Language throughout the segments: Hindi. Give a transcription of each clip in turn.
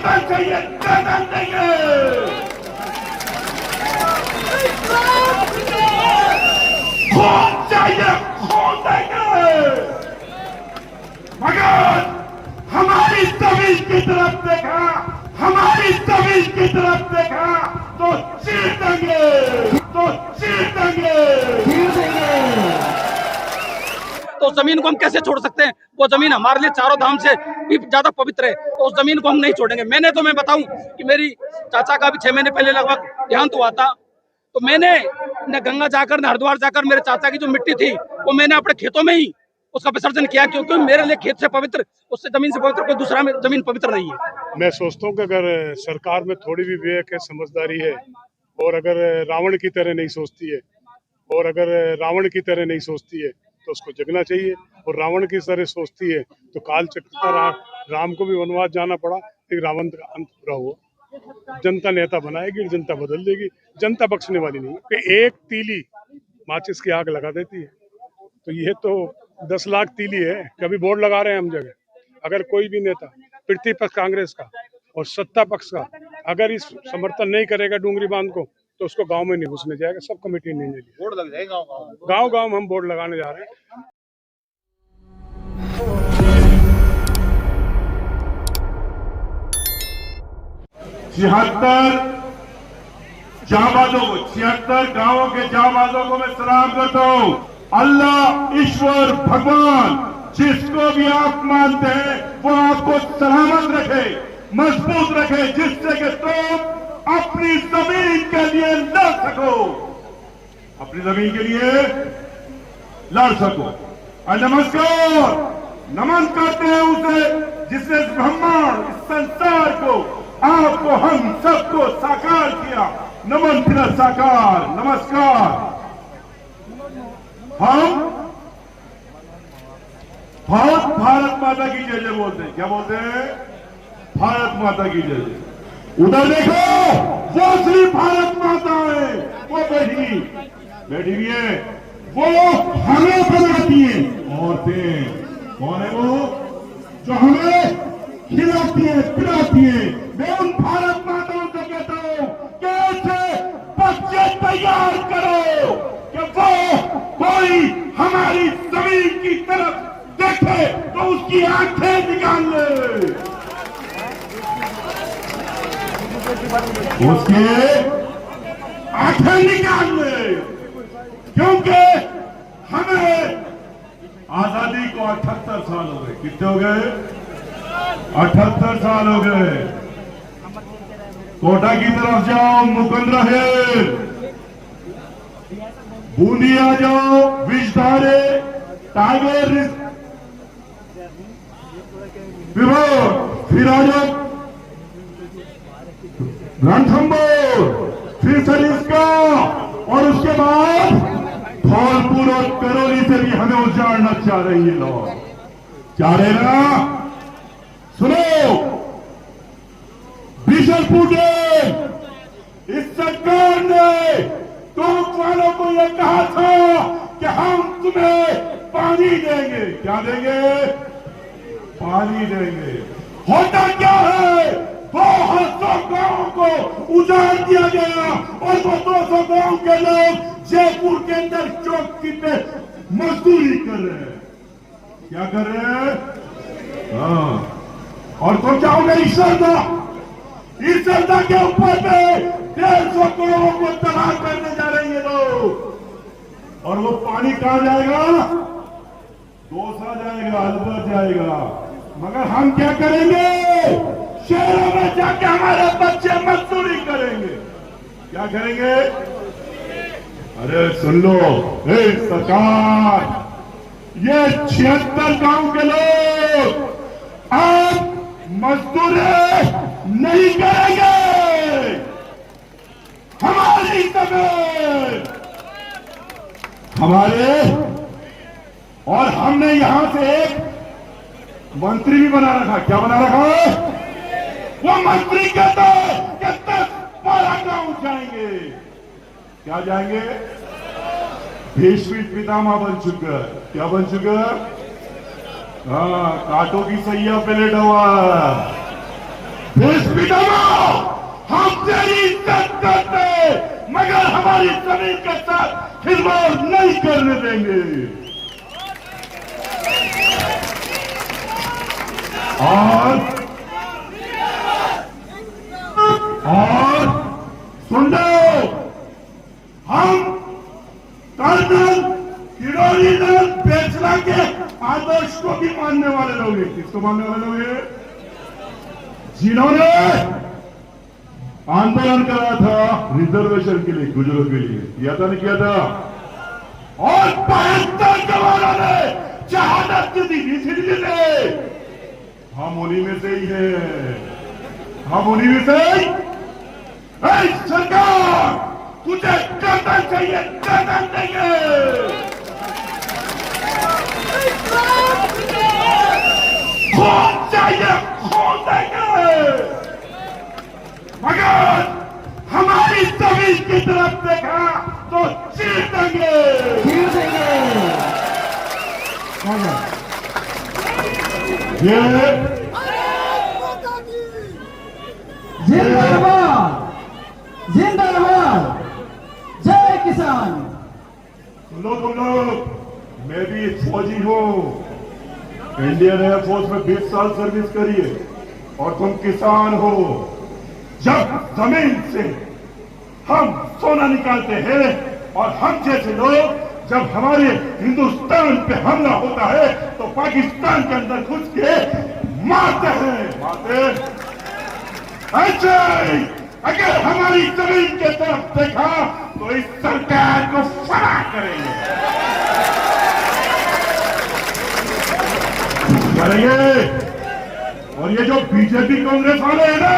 गर्दन चाहिए, गर्दन देंगे। खून चाहिए, खून देंगे। मगर हमारी जमीन की तरफ देखा, हमारी जमीन की तरफ देखा तो चीर देंगे, तो चीर देंगे, चीर देंगे। तो उस जमीन को हम कैसे छोड़ सकते हैं? वो जमीन हमारे लिए चारों धाम से भी ज्यादा पवित्र है, तो उस जमीन को हम नहीं छोड़ेंगे। मैं बताऊं कि मेरी चाचा का भी 6 महीने पहले लगभग देहांत हुआ था, तो मैंने न गंगा जाकर न हरिद्वार जाकर मेरे चाचा की जो मिट्टी थी वो मैंने अपने खेतों में ही उसका विसर्जन किया, क्योंकि मेरे लिए खेत से पवित्र, उससे जमीन से पवित्र कोई दूसरा जमीन पवित्र नहीं है। मैं सोचता हूँ कि अगर सरकार में थोड़ी भी विवेक है, समझदारी है, और अगर रावण की तरह नहीं सोचती है, और अगर रावण की तरह नहीं सोचती है तो उसको जगना चाहिए। और रावण की तरह सोचती है तो काल चक्र राम को भी वनवास जाना पड़ा, लेकिन रावण का अंत पूरा हुआ। जनता नेता बनाएगी, जनता बदल देगी, जनता बख्शने वाली नहीं कि एक तीली माचिस की आग लगा देती है। तो ये तो 10 लाख तीली है। कभी बोर्ड लगा रहे हैं हम जगह, अगर कोई भी नेता प्रतिपक्ष कांग्रेस का और सत्ता पक्ष का अगर इस समर्थन नहीं करेगा डूंगरी बांध को, तो उसको गांव में नहीं घुसने जाएगा, सब कमेटी नहीं लेगी। बोर्ड लग जाएगा गांव गांव हम बोर्ड लगाने जा रहे हैं। छिहत्तर गांवों के जाबाजों को मैं सलाम करता हूं। अल्लाह, ईश्वर, भगवान जिसको भी आप मानते हैं वो आपको सलामत रखे, मजबूत रखे, जिससे कि तुम अपनी जमीन के लिए लड़ सको, अपनी जमीन के लिए लड़ सको। और नमस्कार, नमन करते हैं उसे जिसने इस ब्रह्मांड, इस संसार को, आपको, हम सबको साकार किया। नमन फिर साकार, नमस्कार। हम भारत माता की जय जय बोलते हैं। क्या बोलते हैं? भारत माता की जय जय। उधर देखो, वो श्री भारत माता है, वो बैठी हुई है, वो हमें बनाती है। औरतें कौन है? वो जो हमें खिलाती है, पिलाती है। मैं उन भारत माताओं से कहता हूं कि ऐसे बच्चे तैयार करो कि वो कोई हमारी जमीन की तरफ देखे तो उसकी आंखें निकाल ले, उसके आंखें निकाल ले। क्योंकि हमें आजादी को 78 साल हो गए। कितने हो गए? 78 साल हो गए। कोटा की तरफ जाओ, मुकंदरा हिल, बूंदिया जाओ, विषधारे, टाइगर रिवर, फिर आ जाओ रणथंबोर, फिर सरिस्का, और उसके बाद धौलपुर और करौली से भी हमें उजाड़ना चाह रही है लोग। चाह रहे ना? सुनो, बिशनपुर डैम, इस सरकार ने टोंक वालों को यह कहा था कि हम तुम्हें पानी देंगे। क्या देंगे? पानी देंगे। होता क्या है? 200 गांवों को उजाड़ दिया गया और वो 200 गांव के लोग जयपुर के अंदर चौकी पे मजदूरी कर रहे हैं। क्या कर रहे हैं? हाँ। और तो चाहोगे इस सरदा के ऊपर में 150 करोड़ को तबाह करने जा रही है लोग। और वो पानी कहां जाएगा? दौसा जाएगा, अलवर जाएगा। मगर हम क्या करेंगे? शहरों में जाके हमारे बच्चे मजदूरी करेंगे। क्या करेंगे? अरे सुन लो, सरकार, ये 76 गांव के लोग आप मजदूरी नहीं करेंगे। हमारी जमीन हमारे, और हमने यहां से एक मंत्री भी बना रखा। क्या बना रखा है? वो मंत्री कहते हैं कि 10-12 गांव जाएंगे। क्या जाएंगे? भीष्म पितामह बन चुका है। क्या बन चुका है? हाँ, कांटों की सैया पे लेटा हुआ। दबाओ, हम तेरी इज्जत करते, मगर हमारी जमीन के साथ खिलवाड़ नहीं करने देंगे। और सुन लो, हम कर्नल किरोड़ी लाल पेशवा के आदर्श को भी मानने वाले लोग हैं। किसको मानने वाले लोग हैं? जिन्होंने आंदोलन करा था रिजर्वेशन के लिए, गुजरों के लिए, किया था नहीं किया था? और 72 जवानों ने शहादत दी इसीलिए हम उन्हीं में से ही हैं, हम उन्हीं में से ही। सरकार तुझे कर्तन चाहिए, कर्तन देंगे। खून चाहिए, खून देंगे, मगर हमारी जमीन की तरफ देखा तो चीर देंगे, चीर देंगे। ये जिंदाबाद, जिंदाबाद, जय किसान। तुम लोग, मैं भी एक फौजी हूँ, इंडियन एयरफोर्स में 20 साल सर्विस करी है, और तुम किसान हो। जब जमीन से हम सोना निकालते हैं और हम जैसे लोग जब हमारे हिंदुस्तान पे हमला होता है तो पाकिस्तान के अंदर घुस के मारते हैं, मारते। ऐसे अगर हमारी जमीन के तरफ देखा तो इस सरकार को फना करेंगे, और ये जो बीजेपी कांग्रेस वाले हैं ना,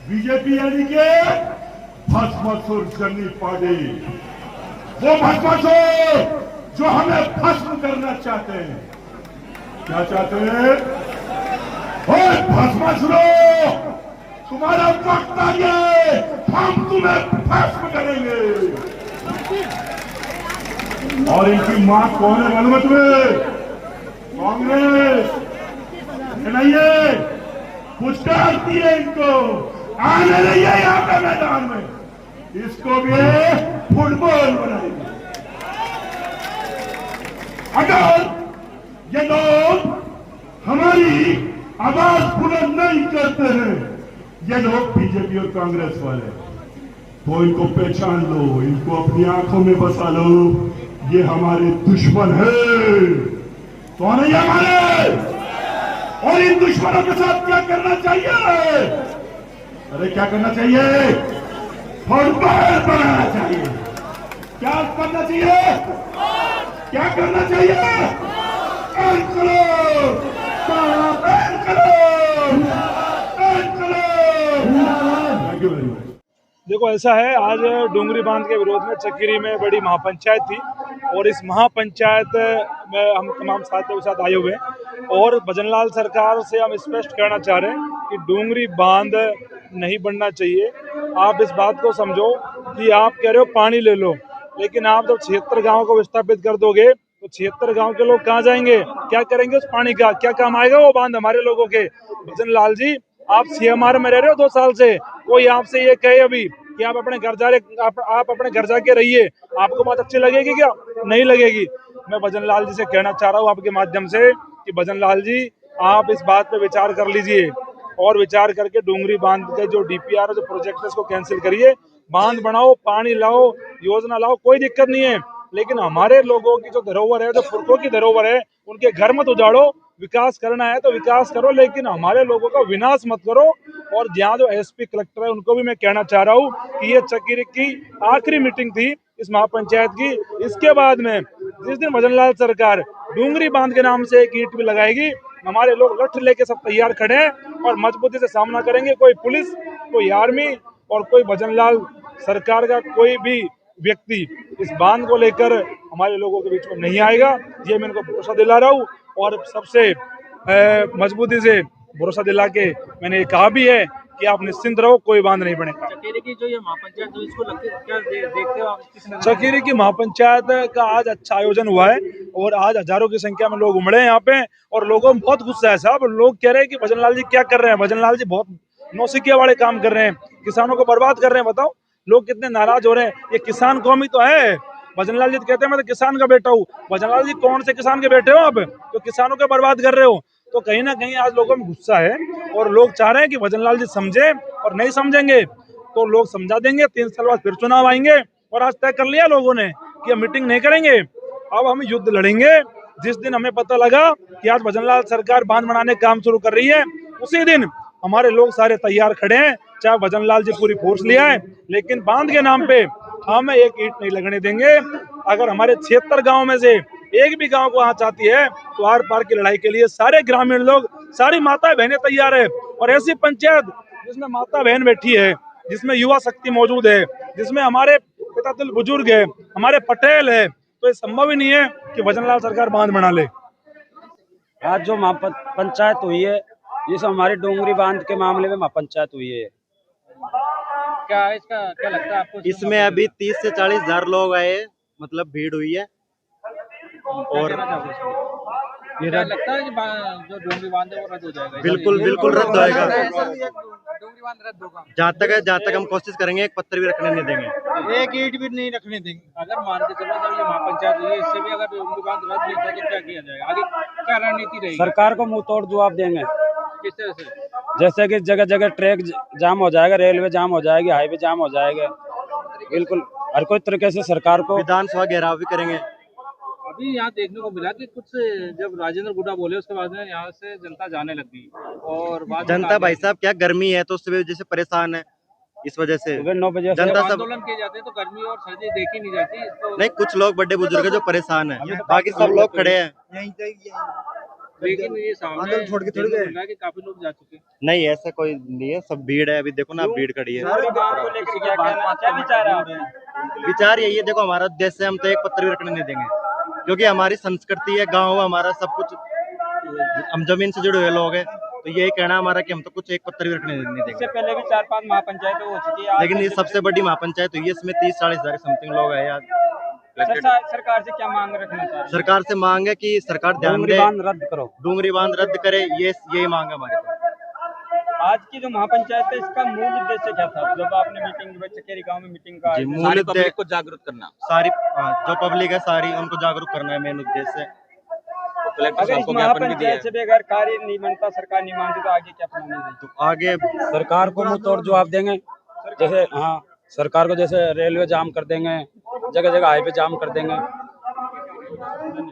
बीजेपी यानी के भस्मासुर जंगी पार्टी, वो भस्मासुर जो हमें भस्म करना चाहते हैं। क्या चाहते हैं? ओए भस्मासुरो, तुम्हारा वक्त आ गया, हम तुम्हें भस्म करेंगे। और इनकी मां कौन है मालूम है तुम्हें? कांग्रेस नहीं है, कुछ करती है, इनको आने नहीं है यहाँ पे मैदान में, इसको भी फुटबॉल बनाएंगे। अगर ये लोग हमारी आवाज बुलंद नहीं करते हैं, ये लोग बीजेपी और कांग्रेस वाले, तो इनको पहचान लो, इनको अपनी आंखों में बसा लो, ये हमारे दुश्मन है। कौन है हमारे? और इन दुश्मनों के साथ क्या करना चाहिए? अरे क्या करना चाहिए? फुटबॉल बनाना चाहिए। क्या करना चाहिए? क्या करना चाहिए? एंड करो, एंड करो, एंड करो। Thank you very much. देखो ऐसा है, आज डोंगरी बांध के विरोध में चक्कीरी में बड़ी महापंचायत थी, और इस महापंचायत में हम तमाम साथियों के साथ आए हुए हैं, और भजनलाल सरकार से हम स्पष्ट कहना चाह रहे हैं कि डोंगरी बांध नहीं बनना चाहिए। आप इस बात को समझो कि आप कह रहे हो पानी ले लो, लेकिन आप जब 76 गाँव को विस्थापित कर दोगे तो 76 गाँव के लोग कहाँ जाएंगे, क्या करेंगे उस पानी का? क्या काम आएगा वो बांध हमारे लोगों के? भजनलाल जी, आप सीएमआर में रह रहे हो 2 साल से, कोई आपसे ये कहे अभी कि आप अपने घर आप अपने घर जाके रहिए, आपको बात अच्छी लगेगी क्या? नहीं लगेगी। मैं भजनलाल जी से कहना चाह रहा हूँ आपके माध्यम से कि भजनलाल जी, आप इस बात पे विचार कर लीजिए, और विचार करके डोंगरी बांध के जो डीपीआर जो प्रोजेक्ट है उसको कैंसिल करिए, बांध बनाओ, पानी लाओ, योजना लाओ, कोई दिक्कत नहीं है, लेकिन हमारे लोगों की जो धरोहर है, जो पुरखों की धरोहर है, उनके घर मत उजाड़ो। विकास करना है तो विकास करो, लेकिन हमारे लोगों का विनाश मत करो। और जहाँ जो एसपी कलेक्टर है उनको भी मैं कहना चाह रहा हूँ कि ये चक्कीरी की आखिरी मीटिंग थी इस महापंचायत की। इसके बाद में जिस दिन भजनलाल सरकार डोंगरी बांध के नाम से एक ईंट भी लगाएगी, हमारे लोग लठ लेके सब तैयार खड़े हैं और मजबूती से सामना करेंगे। कोई पुलिस, कोई आर्मी और कोई भजनलाल सरकार का कोई भी व्यक्ति इस बांध को लेकर हमारे लोगों के बीच में नहीं आएगा, ये मैं इनको भरोसा दिला रहा हूँ। और सबसे मजबूती से भरोसा दिला के मैंने ये कहा भी है कि आप निश्चिंत रहो, कोई बांध नहीं बनेगा। चकेरी की जो ये महापंचायत जो इसको लगती है, क्या देखते हो आप किस नजर? चकेरी की महापंचायत का आज अच्छा आयोजन हुआ है और आज हजारों की संख्या में लोग उमड़े हैं यहाँ पे और लोगों में बहुत गुस्सा है साहब। लोग कह रहे हैं कि भजन लाल जी क्या कर रहे हैं, भजन लाल जी बहुत नौसिखिया वाले काम कर रहे हैं, किसानों को बर्बाद कर रहे हैं। बताओ लोग कितने नाराज हो रहे हैं। ये किसान कौम ही तो है। भजन लाल जी तो कहते हैं मैं तो किसान का बेटा हूँ। भजन लाल जी कौन से किसान के बेटे हो आप, तो किसानों को बर्बाद कर रहे हो? तो कहीं ना कहीं आज लोगों में गुस्सा है और लोग चाह रहे हैं कि भजन लाल जी समझे, और नहीं समझेंगे तो लोग समझा देंगे। 3 साल बाद फिर चुनाव आएंगे और आज तय कर लिया लोगों ने कि हम मीटिंग नहीं करेंगे, अब हम युद्ध लड़ेंगे। जिस दिन हमें पता लगा कि आज भजन लाल सरकार बांध बनाने का काम शुरू कर रही है, उसी दिन हमारे लोग सारे तैयार खड़े हैं। चाहे भजन लाल जी पूरी फोर्स ले आए, लेकिन बांध के नाम पे हम एक ईंट नहीं लगने देंगे। अगर हमारे 76 गांव में से एक भी गांव को आँच आती है तो आर पार की लड़ाई के लिए सारे ग्रामीण लोग, सारी माता बहनें तैयार है। और ऐसी पंचायत जिसमें माता बहन बैठी है, जिसमें युवा शक्ति मौजूद है, जिसमें हमारे पिता तुल्य बुजुर्ग है, हमारे पटेल है, तो ये संभव ही नहीं है कि भजन लाल सरकार बांध बना ले। आज जो महापंचायत हुई है, ये सब हमारी डोंगरी बांध के मामले में महापंचायत हुई है। क्या इसका क्या लगता है आपको? इसमें अभी 30 से 40 हजार लोग आए, मतलब भीड़ हुई है। और क्या लगता है कि जो डोंगरी बांध है वो रद्द हो जाएगा? बिल्कुल बिल्कुल रद्द होएगा। डोंगरी बांध रद्द होगा। जहाँ तक हम कोशिश करेंगे, एक पत्थर भी रखने नहीं देंगे, एक ईंट भी नहीं रखने देंगे। अगर मान के चलो जब ये महापंचायत हुई है, इससे भी अगर डोंगरी बांध रद्द नहीं होता तो क्या किया जाएगा? आगे क्या रणनीति रहेगी? सरकार को मुंह तोड़ जवाब देंगे। किस तरह से? जैसे कि जगह जगह ट्रैक जाम हो जाएगा, रेलवे जाम हो जाएगी, हाईवे जाम हो जाएगा। बिल्कुल हर कोई तरीके से सरकार को विधानसभा घेराव भी करेंगे। अभी यहाँ देखने को मिला कि कुछ जब राजेंद्र गुड्डा बोले उसके बाद में यहाँ से जनता जाने लगी और बाद में जनता भाई साहब क्या गर्मी है तो सुबह जैसे परेशान है, इस वजह से सुबह 9 बजे से जनता सब आंदोलन किए जाते हैं तो गर्मी और सर्दी देखी नहीं जाती तो नहीं, कुछ लोग बड़े बुजुर्ग है जो परेशान है, बाकी सब लोग खड़े हैं। लेकिन ये सामने छोड़ के कि काफी लोग जा चुके हैं। नहीं ऐसा कोई नहीं है, सब भीड़ है। अभी देखो ना, भीड़ खड़ी है। विचार यही है, देखो हमारा उद्देश्य है, हम तो एक पत्थर भी रखने नहीं देंगे, क्योंकि हमारी संस्कृति है, गाँव हमारा सब कुछ, हम जमीन से जुड़े हुए लोग हैं। तो यही कहना हमारा कि हम तो कुछ एक पत्थर भी रखने नहीं देंगे। इससे पहले भी 4-5 महापंचायतें हो चुकी है, लेकिन ये सबसे बड़ी महापंचायत हुई है, इसमें 30-40 हजार समथिंग लोग हैं यार। सरकार से क्या मांग रखना चाहिए? सरकार से मांग है कि सरकार ध्यान डोंगरी दे, बांध रद्द करो, डोंगरी बांध रद्द करे, ये यही मांग है हमारे पास। आज की जो महापंचायत है इसका मूल उद्देश्य क्या था? जब आपने मीटिंग चकेरी गांव में मीटिंग का जी, मूल उद्देश्य को जागरूक करना, सारी जो पब्लिक है सारी उनको जागरूक करना है, मेन उद्देश्य। अगर इस महापंचायत से भी अगर कार्य नहीं बनता, सरकार नहीं मानती, तो आगे क्या प्लान है? तो आगे सरकार को मुंह तोड़ जवाब देंगे। जैसे हाँ, सरकार को जैसे रेलवे जाम कर देंगे, जगह जगह हाईवे जाम कर देंगे।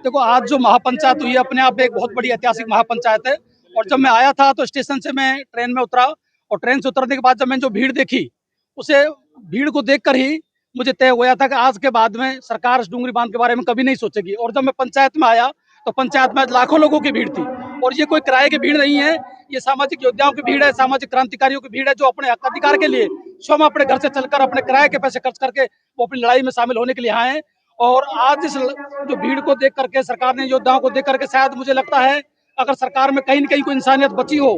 देखो आज जो महापंचायत हुई है अपने आप में एक बहुत बड़ी ऐतिहासिक महापंचायत है। और जब मैं आया था तो स्टेशन से मैं ट्रेन में उतरा और ट्रेन से उतरने के बाद जब मैंने जो भीड़ देखी, उसे भीड़ को देखकर ही मुझे तय हुआ था कि आज के बाद में सरकार इस डूंगरी बांध के बारे में कभी नहीं सोचेगी। और जब मैं पंचायत में आया तो पंचायत में लाखों लोगों की भीड़ थी और ये कोई किराए की भीड़ नहीं है, ये सामाजिक योद्धाओं की भीड़ है, सामाजिक क्रांतिकारियों की भीड़ है जो अपने हक अधिकार के लिए स्वयं अपने घर से चलकर अपने किराए के पैसे खर्च करके वो अपनी लड़ाई में शामिल होने के लिए आए हैं। और आज इस जो भीड़ को देख करके, सरकार ने योद्धाओं को देख करके, शायद मुझे लगता है अगर सरकार में कहीं न कहीं कोई इंसानियत बची हो,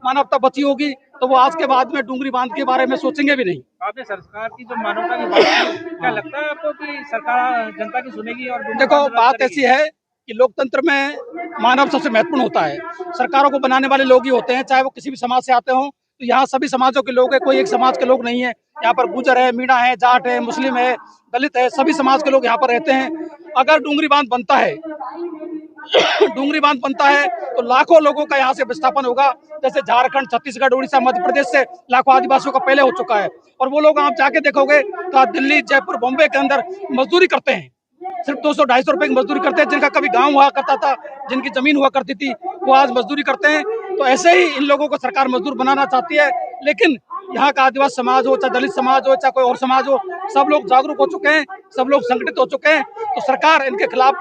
मानवता बची होगी, तो वो आज के बाद में डूंगरी बांध के बारे में सोचेंगे भी नहीं। आपने सरकार की जो मानवता की बात की, क्या लगता है आपको कि सरकार जनता की सुनेगी? और देखो बात ऐसी है कि लोकतंत्र में मानव सबसे महत्वपूर्ण होता है। सरकारों को बनाने वाले लोग ही होते हैं, चाहे वो किसी भी समाज से आते हों। तो यहाँ सभी समाजों के लोग हैं, कोई एक समाज के लोग नहीं है। यहाँ पर गुजर है, मीणा है, जाट है, मुस्लिम है, दलित है, सभी समाज के लोग यहाँ पर रहते हैं। अगर डूंगरी बांध बनता है डूंगरी बांध बनता है तो लाखों लोगों का यहाँ से विस्थापन होगा। जैसे झारखंड, छत्तीसगढ़, उड़ीसा, मध्य प्रदेश से लाखों आदिवासियों का पहले हो चुका है। और वो लोग आप जाके देखोगे तो दिल्ली, जयपुर, बॉम्बे के अंदर मजदूरी करते हैं, सिर्फ 200-250 रुपए की मजदूरी करते हैं। जिनका कभी गांव हुआ करता था, जिनकी जमीन हुआ करती थी, वो आज मजदूरी करते हैं। तो ऐसे ही इन लोगों को सरकार मजदूर बनाना चाहती है। लेकिन यहाँ का आदिवासी समाज हो, चाहे दलित समाज हो, चाहे कोई और समाज हो, सब लोग जागरूक हो चुके हैं, सब लोग संगठित हो चुके हैं। तो सरकार इनके खिलाफ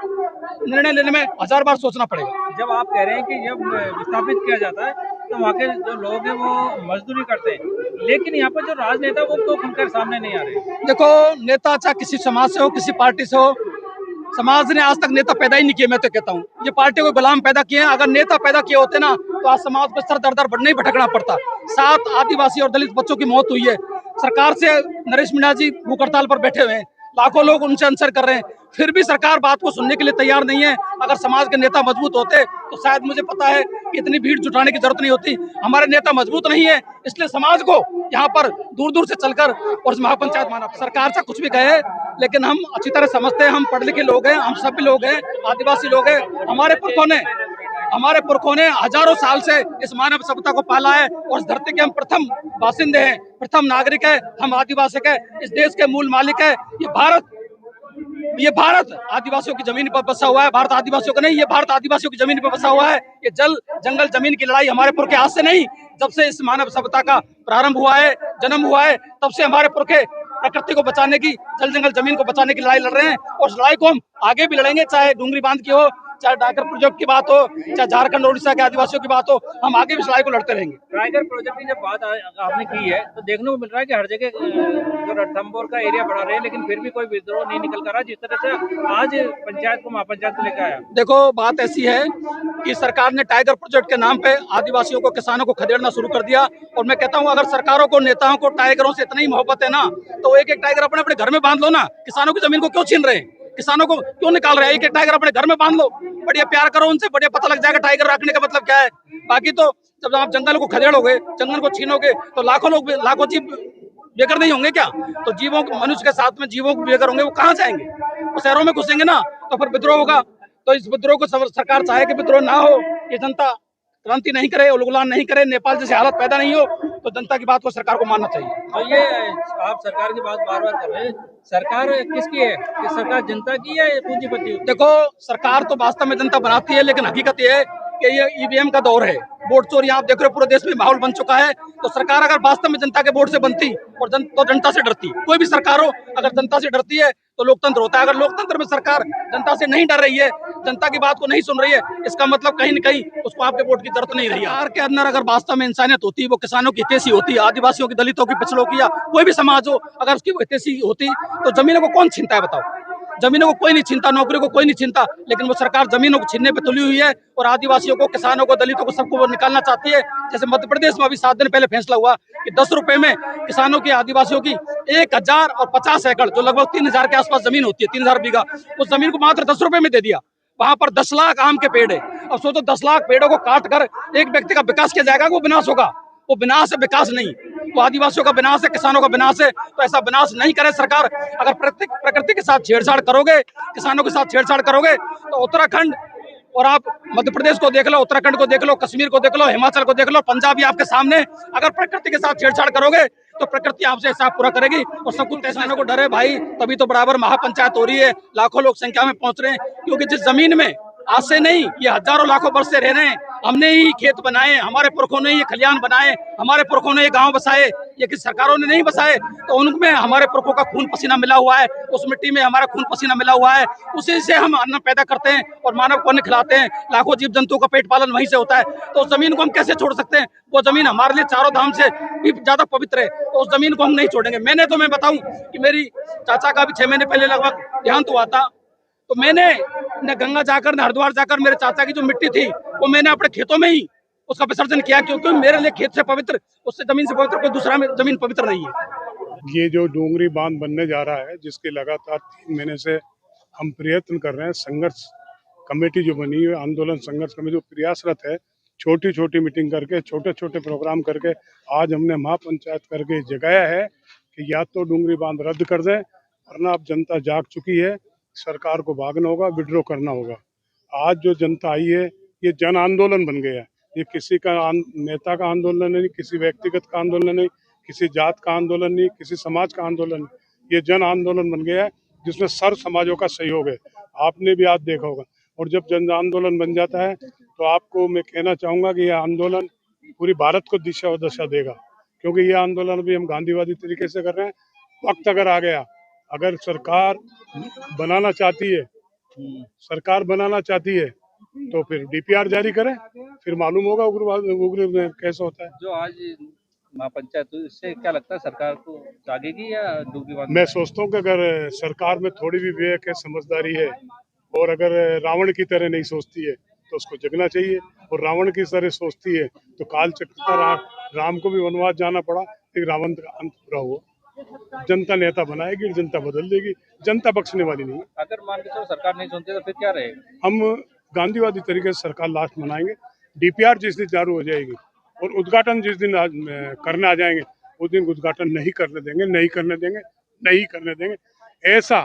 निर्णय लेने में 1000 बार सोचना पड़ेगा। जब आप कह रहे हैं कि जब विस्थापित किया जाता है तो वहाँ के जो लोग हैं वो मजदूरी करते हैं, लेकिन यहाँ पर जो राजनेता वो तो खुलकर सामने नहीं आ रहे। देखो नेता चाहे किसी समाज से हो, किसी पार्टी से हो, समाज ने आज तक नेता पैदा ही नहीं किए। मैं तो कहता हूँ ये पार्टी को गुलाम पैदा किए हैं। अगर नेता पैदा किए होते ना तो आज समाज को सर दर दर बढ़ नहीं भटकना पड़ता। 7 आदिवासी और दलित बच्चों की मौत हुई है। सरकार से नरेश मीणा जी भूख हड़ताल पर बैठे हुए हैं, लाखों लोग उनसे आंसर कर रहे हैं, फिर भी सरकार बात को सुनने के लिए तैयार नहीं है। अगर समाज के नेता मजबूत होते तो शायद मुझे पता है कि इतनी भीड़ जुटाने की जरूरत नहीं होती। हमारे नेता मजबूत नहीं है, इसलिए समाज को यहाँ पर दूर दूर से चलकर और महापंचायत माना। सरकार से कुछ भी कहे, लेकिन हम अच्छी तरह समझते हैं, हम पढ़े लिखे लोग हैं, हम सभी लोग हैं, आदिवासी लोग हैं। हमारे पुरखों ने हजारों साल से इस मानव सभ्यता को पाला है और इस धरती के हम प्रथम बासिंदे हैं, प्रथम नागरिक है, हम आदिवासी है, इस देश के मूल मालिक है। ये भारत आदिवासियों की जमीन पर बसा हुआ है। भारत आदिवासियों का नहीं, ये भारत आदिवासियों की जमीन पर बसा हुआ है। ये जल जंगल जमीन की लड़ाई हमारे पुरखे आज से नहीं, जब से इस मानव सभ्यता का प्रारंभ हुआ है, जन्म हुआ है, तब से हमारे पुरखे प्रकृति को बचाने की, जल जंगल जमीन को बचाने की लड़ाई लड़ रहे हैं। और उस लड़ाई को हम आगे भी लड़ेंगे, चाहे डूंगरी बांध की हो, चाहे टाइगर प्रोजेक्ट की बात हो, चाहे झारखंड उड़ीसा के आदिवासियों की बात हो, हम आगे भी इस लड़ाई को लड़ते रहेंगे। टाइगर प्रोजेक्ट की जब बात आपने की है तो देखने को मिल रहा है कि हर जगह जो रणथंभौर का एरिया बढ़ा रहे हैं, लेकिन फिर भी कोई विद्रोह नहीं निकल कर रहा, जिस तरह से आज पंचायत को महापंचायत को लेकर आया। देखो, बात ऐसी है कि सरकार ने टाइगर प्रोजेक्ट के नाम पे आदिवासियों को, किसानों को खदेड़ना शुरू कर दिया। और मैं कहता हूं, अगर सरकारों को, नेताओं को टाइगरों से इतनी ही मोहब्बत है ना, तो एक एक टाइगर अपने अपने घर में बांध लो ना। किसानों की जमीन को क्यों छीन रहे हैं? किसानों को क्यों निकाल रहे हैं? एक एक टाइगर अपने घर में बांध लो, बढ़िया प्यार करो उनसे, बढ़िया पता लग जाएगा टाइगर रखने का मतलब क्या है। बाकी तो जब आप जंगल को खदेड़ोगे, जंगल को छीनोगे, तो लाखों जीव बेघर नहीं होंगे क्या? तो जीवों, मनुष्य के साथ में जीवों को बेघर होंगे, वो कहाँ जाएंगे? वो शहरों में घुसेंगे ना, तो फिर विद्रोह होगा। तो इस विद्रोह को सरकार चाहे कि विद्रोह ना हो, ये जनता क्रांति नहीं करे, उलगुलान नहीं करे, नेपाल जैसी हालत पैदा नहीं हो, तो जनता की बात को सरकार को मानना चाहिए। तो ये आप सरकार की बात बार बार कर रहे हैं, सरकार किसकी है? कि सरकार जनता की है या पूंजीपति? देखो, सरकार तो वास्तव में जनता बनाती है, लेकिन हकीकत ये है कि ये ईवीएम का दौर है, वोट चोरी आप देख रहे हो, पूरे देश में माहौल बन चुका है। तो सरकार अगर वास्तव में जनता के वोट से बनती और तो जनता से डरती, कोई भी सरकार हो, अगर जनता से डरती है तो लोकतंत्र होता है। अगर लोकतंत्र में सरकार जनता से नहीं डर रही है, जनता की बात को नहीं सुन रही है, इसका मतलब कहीं न कहीं उसको आपके वोट की जरूरत नहीं रही है। सरकार के अंदर अगर वास्तव में इंसानियत होती, वो किसानों की हितैषी होती, आदिवासियों की, दलितों की, पिछड़ों की, या कोई भी समाज हो, अगर उसकी हितैषी होती, तो जमीनों को कौन छीनता है बताओ? जमीनों को कोई नहीं छीनता, नौकरी को कोई नहीं छीनता, लेकिन वो सरकार जमीनों को छीनने पे तुली हुई है और आदिवासियों को, किसानों को, दलितों को, सबको वो निकालना चाहती है। जैसे मध्य प्रदेश में अभी 7 दिन पहले फैसला हुआ कि 10 रुपए में किसानों की, आदिवासियों की 1050 एकड़, जो लगभग 3000 के आसपास जमीन होती है, 3000 बीघा, उस जमीन को मात्र 10 रुपए में दे दिया। वहां पर 10 लाख आम के पेड़ है। अब सोचो, 10 लाख पेड़ों को काट कर एक व्यक्ति का विकास किया जाएगा, वो विनाश होगा। वो विनाश है, विकास नहीं। तो आदिवासियों का विनाश है, किसानों का विनाश है। तो ऐसा विनाश नहीं करे सरकार। अगर प्रकृति के साथ छेड़छाड़ करोगे, किसानों के साथ छेड़छाड़ करोगे, तो उत्तराखंड और आप मध्य प्रदेश को देख लो, उत्तराखंड को देख लो, कश्मीर को देख लो, हिमाचल को देख लो, पंजाब भी आपके सामने। अगर प्रकृति के साथ छेड़छाड़ करोगे तो प्रकृति आपसे हिसाब पूरा करेगी। और सब कुछ किसानों को डर है भाई, तभी तो बराबर महापंचायत हो रही है, लाखों लोग संख्या में पहुंच रहे हैं। क्योंकि जिस जमीन में आज से नहीं, ये हजारों लाखों वर्ष से रह रहे हैं, हमने ही खेत बनाए, हमारे पुरखों ने ये खलियान बनाए, हमारे पुरखों ने ये गांव बसाए, ये किसी सरकारों ने नहीं बसाए। तो उनमें हमारे पुरखों का खून पसीना मिला हुआ है, उस मिट्टी में हमारा खून पसीना मिला हुआ है, उसी से हम अन्न पैदा करते हैं और मानव को अन्न खिलाते हैं। लाखों जीव जंतुओं का पेट पालन वहीं से होता है। तो उस जमीन को हम कैसे छोड़ सकते हैं? वो जमीन हमारे लिए चारों धाम से भी ज्यादा पवित्र है, तो उस जमीन को हम नहीं छोड़ेंगे। मैं बताऊं कि मेरी चाचा का भी 6 महीने पहले लगभग देहांत हुआ था। तो मैंने न गंगा जाकर, न हरिद्वार जाकर, मेरे चाचा की जो मिट्टी थी वो मैंने अपने खेतों में ही उसका विसर्जन किया, क्योंकि मेरे लिए खेत से पवित्र, उससे जमीन से पवित्र कोई दूसरा जमीन पवित्र नहीं है। ये जो डूंगरी बांध बनने जा रहा है, जिसके लगातार 3 महीने से हम प्रयत्न कर रहे हैं, संघर्ष कमेटी जो बनी है, आंदोलन संघर्ष कमेटी जो प्रयासरत है, छोटी छोटी मीटिंग करके, छोटे छोटे प्रोग्राम करके, आज हमने महापंचायत करके जगाया है कि या तो डूंगरी बांध रद्द कर दें, वरना अब जनता जाग चुकी है, सरकार को भागना होगा, विड्रॉ करना होगा। आज जो जनता आई है, ये जन आंदोलन बन गया है। ये किसी का नेता का आंदोलन नहीं, किसी व्यक्तिगत का आंदोलन नहीं, किसी जात का आंदोलन नहीं, किसी समाज का आंदोलन नहीं। ये जन आंदोलन बन गया है, जिसमें सर्व समाजों का सहयोग है। आपने भी आज देखा होगा। और जब जन आंदोलन बन जाता है, तो आपको मैं कहना चाहूँगा कि यह आंदोलन पूरी भारत को दिशा और दशा देगा, क्योंकि ये आंदोलन भी हम गांधीवादी तरीके से कर रहे हैं। वक्त अगर आ गया, अगर सरकार बनाना चाहती है तो फिर डीपीआर जारी करें, फिर मालूम होगा उग्र कैसे होता है। जो आज महापंचायत हुई, इससे क्या लगता है सरकार को जागेगी या डूबी? मैं सोचता हूँ कि अगर सरकार में थोड़ी भी विवेक है, समझदारी है, और अगर रावण की तरह नहीं सोचती है, तो उसको जगना चाहिए। और रावण की तरह सोचती है तो काल चक्रता राम को भी वनवास जाना पड़ा, लेकिन रावण का अंत पूरा हुआ। जनता नेता बनाएगी, जनता बदल देगी, जनता बख्शने वाली नहीं है। अगर मान के चलो सरकार नहीं सुनती तो फिर क्या रहेगा? हम गांधीवादी तरीके से सरकार लास्ट मनाएंगे। डीपीआर जिस दिन चालू हो जाएगी और उद्घाटन जिस दिन करने आ जाएंगे उस दिन उद्घाटन नहीं करने देंगे, नहीं करने देंगे, नहीं करने देंगे। ऐसा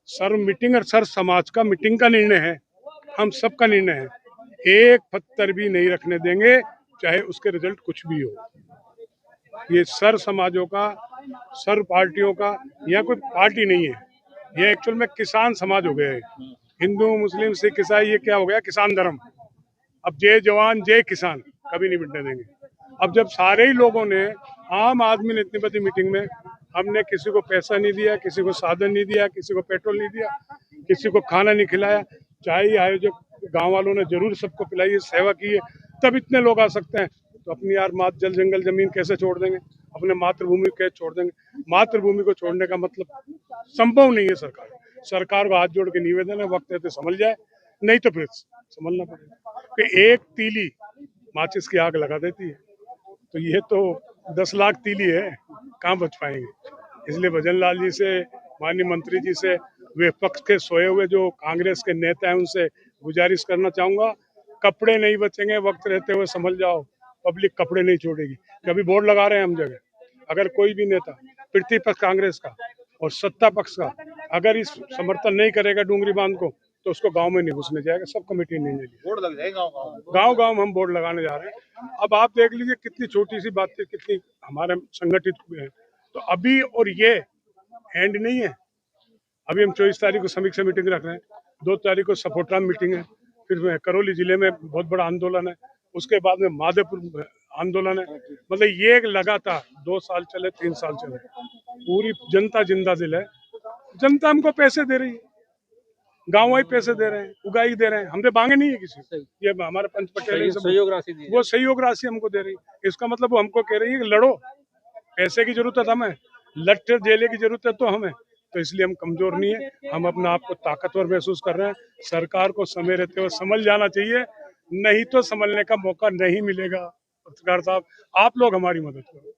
सर्व मीटिंग और सर्व समाज का मीटिंग का निर्णय है, हम सबका निर्णय है। एक पत्थर भी नहीं रखने देंगे, चाहे उसके रिजल्ट कुछ भी हो। ये सर्व समाजों का, सर्व पार्टियों का, यह कोई पार्टी नहीं है, ये एक्चुअल में किसान समाज हो गया है। हिंदू, मुस्लिम, सिख, ईसाई, ये क्या हो गया? किसान धर्म। अब जय जवान जय किसान कभी नहीं मिटने देंगे। अब जब सारे ही लोगों ने, आम आदमी ने इतनी बड़ी मीटिंग में, हमने किसी को पैसा नहीं दिया, किसी को साधन नहीं दिया, किसी को पेट्रोल नहीं दिया, किसी को खाना नहीं खिलाया, चाहे आयोजक गांव वालों ने जरूर सबको पिलाई है, सेवा की है, तब इतने लोग आ सकते हैं। तो अपनी यार जल जंगल जमीन कैसे छोड़ देंगे? अपने मातृभूमि कैसे छोड़ देंगे? मातृभूमि को छोड़ने का मतलब संभव नहीं है। सरकार को हाथ जोड़ के निवेदन है, वक्त है तो समझ जाए, नहीं तो फिर समझना पड़ेगा कि एक तीली माचिस की आग लगा देती है, तो ये तो 10 लाख तीली है, कहाँ बच पाएंगे। इसलिए भजन लाल जी से, माननीय मंत्री जी से, विपक्ष के सोए हुए जो कांग्रेस के नेता हैं उनसे गुजारिश करना चाहूंगा, कपड़े नहीं बचेंगे, वक्त रहते हुए समझ जाओ, पब्लिक कपड़े नहीं छोड़ेगी। कभी बोर्ड लगा रहे हैं हम जगह, अगर कोई भी नेता प्रतिपक्ष कांग्रेस का और सत्ता पक्ष का अगर इस समर्थन नहीं करेगा डूंगरी बांध को, तो उसको गांव में नहीं घुसने जाएगा। सब कमेटी ने निर्णय लिया, बोर्ड लग जाएगा गांव में हम बोर्ड लगाने जा रहे हैं। अब आप देख लीजिए कितनी छोटी सी बात थी, कितनी हमारे संगठित हुए हैं। तो अभी और ये एंड नहीं है। अभी हम 24 तारीख को समीक्षा मीटिंग रख रहे हैं, 2 तारीख को सपोर्टा में मीटिंग है, फिर करौली जिले में बहुत बड़ा आंदोलन है, उसके बाद में माधेपुर आंदोलन है। मतलब ये लगातार 2 साल चले, 3 साल चले, पूरी जनता जिंदा दिल है। जनता हमको पैसे दे रही है, गाँव ही पैसे दे रहे हैं, उगाई दे रहे हैं, हमने मांगे नहीं है किसी से। ये हमारे पंच पटेल सहयोग राशि दी, वो सहयोग राशि हमको दे रही है। इसका मतलब वो हमको कह रही है कि लड़ो, पैसे की जरूरत है हमें, लट्ठे जेले की जरूरत है तो हमें। तो इसलिए हम कमजोर नहीं है, हम अपने आप को ताकतवर महसूस कर रहे हैं। सरकार को समय रहते हुए समझ जाना चाहिए, नहीं तो समझने का मौका नहीं मिलेगा। पत्रकार साहब, आप लोग हमारी मदद करो।